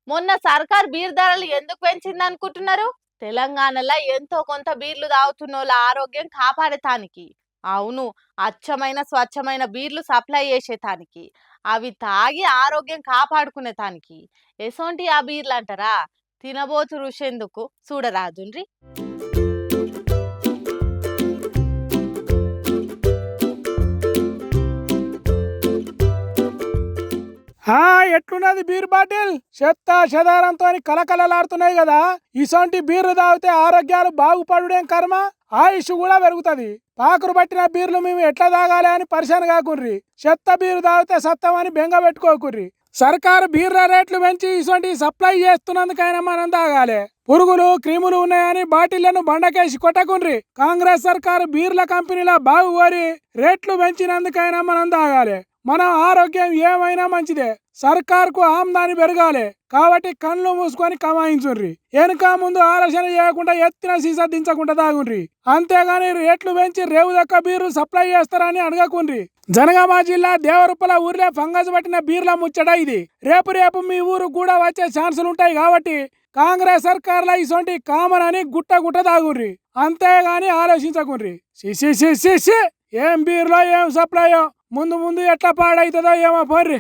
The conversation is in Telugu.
మొన్న సర్కార్ బీర్ ధరలు ఎందుకు పెంచింది అనుకుంటున్నారు? తెలంగాణలో ఎంతో కొంత బీర్లు తాగుతున్నోళ్ళ ఆరోగ్యం కాపాడటానికి. అవును, అచ్చమైన స్వచ్ఛమైన బీర్లు సప్లై చేసేటానికి. అవి తాగి ఆరోగ్యం కాపాడుకునేటానికి. ఎసొంటి ఆ బీర్లు అంటారా? తినబోతు రుషెందుకు చూడరాదుండ్రి. ఆ ఎట్లున్నది బీర్ బాటిల్? చెత్త చెదారంతో కలకలలాడుతున్నాయి కదా. ఇసొంటి బీర్లు తాగితే ఆరోగ్యాలు బాగుపడుడేం కర్మ, ఆయుష్ కూడా పెరుగుతుంది. పాకురు పట్టిన బీర్లు మేము ఎట్లా తాగాలి అని పరిశాన్ కాకుర్రి. చెత్త బీరు తాగితే సత్తమని బెంగ పెట్టుకోకుర్రి. సర్కారు బీర్ల రేట్లు పెంచి ఇసొంటి సప్లై చేస్తున్నందుకైనా మనం తాగాలి. పురుగులు క్రిములు ఉన్నాయని బాటిళ్లను బండకేసి కొట్టకుండ్రి. కాంగ్రెస్ సర్కారు బీర్ల కంపెనీల బాగు కోరి రేట్లు పెంచినందుకైనా మనం తాగాలి. మన ఆరోగ్యం ఏమైనా మంచిదే. సర్కార్కు ఆమ్దాని పెరగాలి కాబట్టి కళ్ళు మూసుకొని కమాయించుండ్రి. వెనుక ముందు ఆలోచన చేయకుండా ఎత్తిన సీసా దించకుండా తాగుండ్రి. అంతేగాని రేట్లు పెంచి రేవుదక్క బీర్లు సప్లై చేస్తారని అడగకుండ్రి. జనగామ జిల్లా దేవరుప్పల ఊర్లో ఫంగస్ పట్టిన బీర్ల ముచ్చట ఇది. రేపు రేపు మీ ఊరు కూడా వచ్చే ఛాన్సులు ఉంటాయి కాబట్టి కాంగ్రెస్ సర్కార్ల ఇసొంటి కామన్ అని గుట్ట గుట్ట తాగుండ్రి. అంతేగాని ఆలోచించకుండ్రి. ఏం బీర్లో ఏం సప్లయో, ముందు ముందు ఎట్లా పాడైతుందో ఏమో పోర్రి.